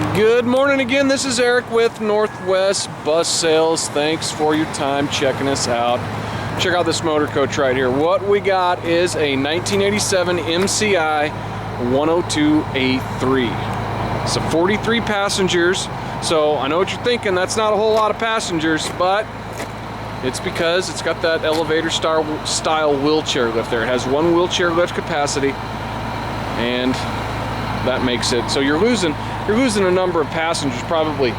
Good morning again. This is Eric with Northwest Bus Sales. Thanks for your time checking us out. Check out this motor coach right here. What we got is a 1987 MCI 102-AW3. So 43 passengers. So I know what you're thinking, that's not a whole lot of passengers, but it's because it's got that elevator style wheelchair lift there. It has one wheelchair lift capacity, and that makes it so you're losing a number of passengers, probably 6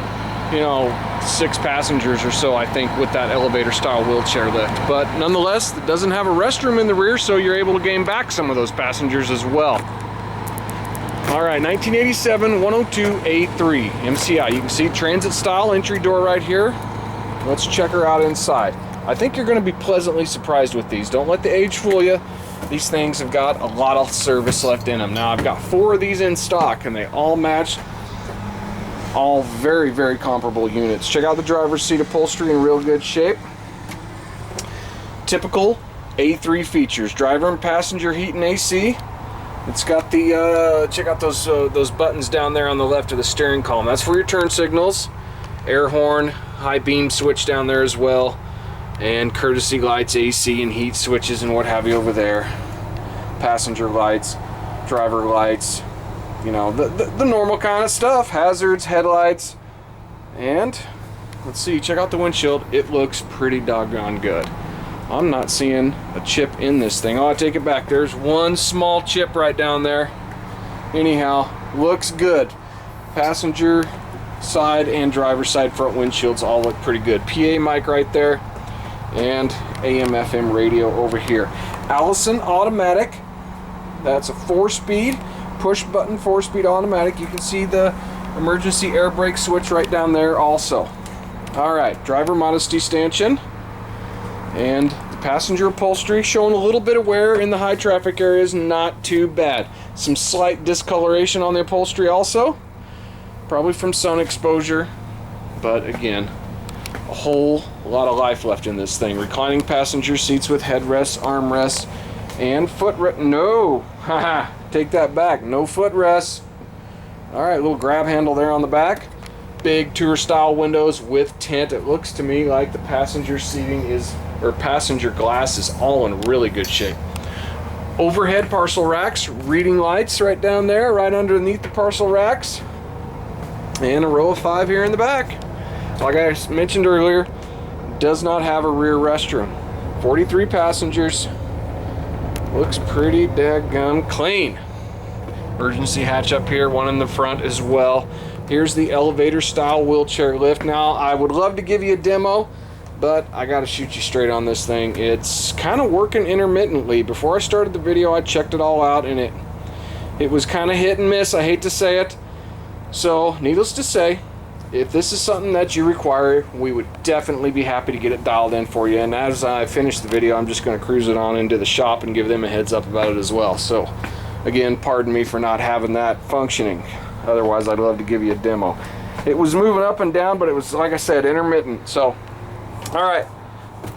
passengers or so, I think, with that elevator style wheelchair lift. But nonetheless, it doesn't have a restroom in the rear, so you're able to gain back some of those passengers as well. All right, 1987 102-AW3 MCI. You can see transit style entry door right here. Let's check her out inside. I think you're going to be pleasantly surprised with these. Don't let the age fool you. These things have got a lot of service left in them. Now, I've got 4 of these in stock, and they all match. All very, very comparable units. Check out the driver's seat upholstery in real good shape. Typical A3 features: driver and passenger heat and AC. It's got the check out those buttons down there on the left of the steering column. That's for your turn signals. Air horn, high beam switch down there as well, and courtesy lights, AC and heat switches and what have you over there. Passenger lights, driver lights, the normal kind of stuff. Hazards, headlights, and let's see, check out the windshield. It looks pretty doggone good. I'm not seeing a chip in this thing. Oh, I take it back. There's one small chip right down there. Anyhow, looks good. Passenger side and driver side front windshields all look pretty good. PA mic right there, and AM/FM radio over here. Allison automatic. That's a 4-speed push button 4-speed automatic. You can see the emergency air brake switch right down there also. All right, driver modesty stanchion, and the passenger upholstery showing a little bit of wear in the high traffic areas. Not too bad. Some slight discoloration on the upholstery also, probably from sun exposure, but again, a whole lot of life left in this thing. Reclining passenger seats with headrests, armrests, and footrest. No, haha, take that back. No footrests. All right, little grab handle there on the back. Big tour style windows with tint. It looks to me like the passenger seating passenger glass is all in really good shape. Overhead parcel racks, reading lights right down there, right underneath the parcel racks, and a row of 5 here in the back. Like I mentioned earlier, does not have a rear restroom. 43 passengers. Looks pretty daggum clean. Emergency hatch up here, one in the front as well. Here's the elevator style wheelchair lift. Now, I would love to give you a demo, but I gotta shoot you straight on this thing. It's kind of working intermittently. Before I started the video, I checked it all out, and it was kind of hit and miss. I hate to say it. So, needless to say, if this is something that you require, we would definitely be happy to get it dialed in for you. And as I finish the video, I'm just going to cruise it on into the shop and give them a heads up about it as well. So, again, pardon me for not having that functioning. Otherwise, I'd love to give you a demo. It was moving up and down, but it was, like I said, intermittent. So, all right.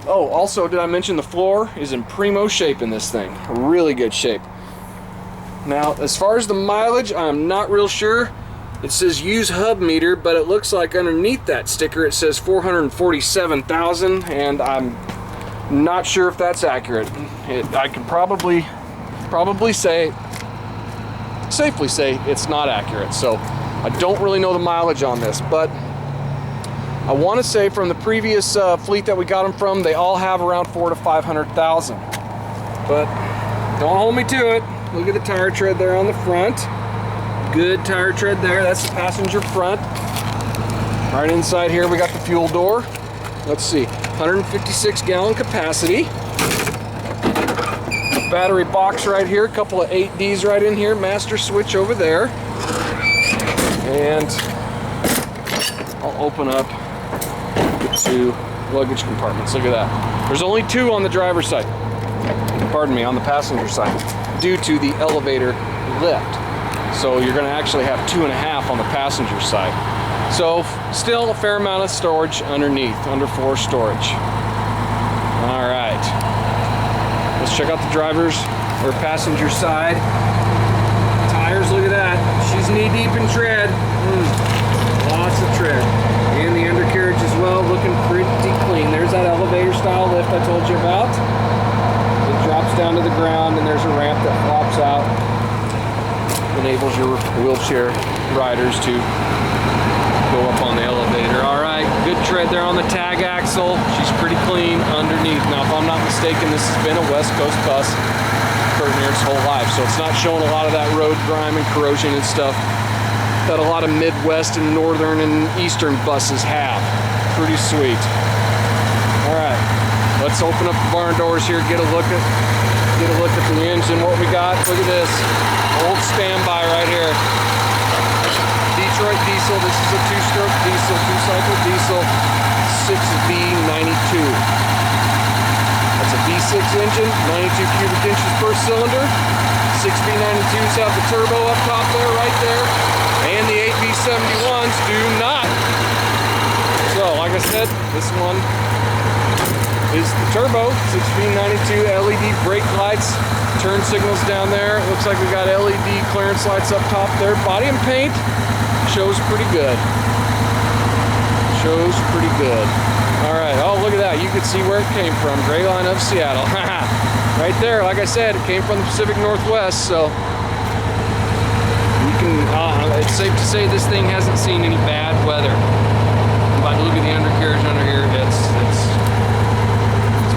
Oh, also, did I mention the floor is in primo shape in this thing? Really good shape. Now, as far as the mileage, I'm not real sure. It says use hub meter, but it looks like underneath that sticker it says 447,000, and I'm not sure if that's accurate. I can probably safely say it's not accurate. So I don't really know the mileage on this, but I want to say from the previous fleet that we got them from, they all have around 400,000 to 500,000. But don't hold me to it. Look at the tire tread there on the front. Good tire tread there. That's the passenger front. Right inside here we got the fuel door. Let's see, 156 gallon capacity. Battery box right here, a couple of 8Ds right in here, master switch over there. And I'll open up the 2 luggage compartments. Look at that. There's only 2 on the driver's side. Pardon me, on the passenger side, due to the elevator lift. So you're going to actually have 2.5 on the passenger side. So still a fair amount of storage underneath, under floor storage. All right, let's check out the driver's or passenger side. Tires, look at that. She's knee deep in tread. enables your wheelchair riders to go up on the elevator. All right, good tread there on the tag axle. She's pretty clean underneath. Now, if I'm not mistaken, this has been a West Coast bus current here its whole life, so it's not showing a lot of that road grime and corrosion and stuff that a lot of Midwest and Northern and Eastern buses have. Pretty sweet. All right, let's open up the barn doors here, get a look at the engine, what we got. Look at this, old standby right here. Detroit diesel. This is a 2-stroke diesel, 2-cycle diesel, 6V92. That's a V6 engine, 92 cubic inches per cylinder. 6V92s have the turbo up top there, right there, and the 8V71s do not. So, like I said, this one is the turbo, 6V92 LED brake lights, turn signals down there. It looks like we got LED clearance lights up top there. Body and paint shows pretty good. Shows pretty good. All right, oh, look at that. You can see where it came from. Gray line of Seattle. Right there, like I said, it came from the Pacific Northwest, so we can, it's safe to say this thing hasn't seen any bad weather. But look at the undercarriage under here. It's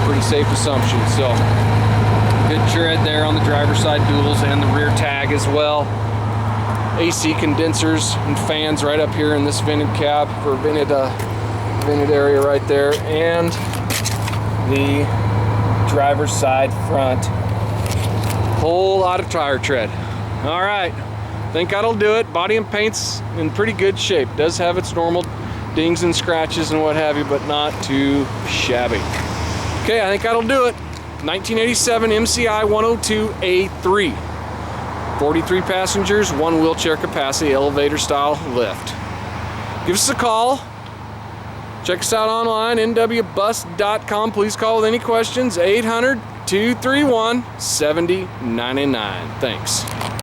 a pretty safe assumption. So good tread there on the driver's side duals and the rear tag as well. AC condensers and fans right up here in this vented cab for vented area right there, and the driver's side front. Whole lot of tire tread. All right, think that'll do it. Body and paint's in pretty good shape. Does have its normal dings and scratches and what have you, but not too shabby. Okay, I think that'll do it. 1987 MCI 102-A3. 43 passengers, 1 wheelchair capacity, elevator style lift. Give us a call. Check us out online, nwbus.com. Please call with any questions, 800-231-7099. Thanks.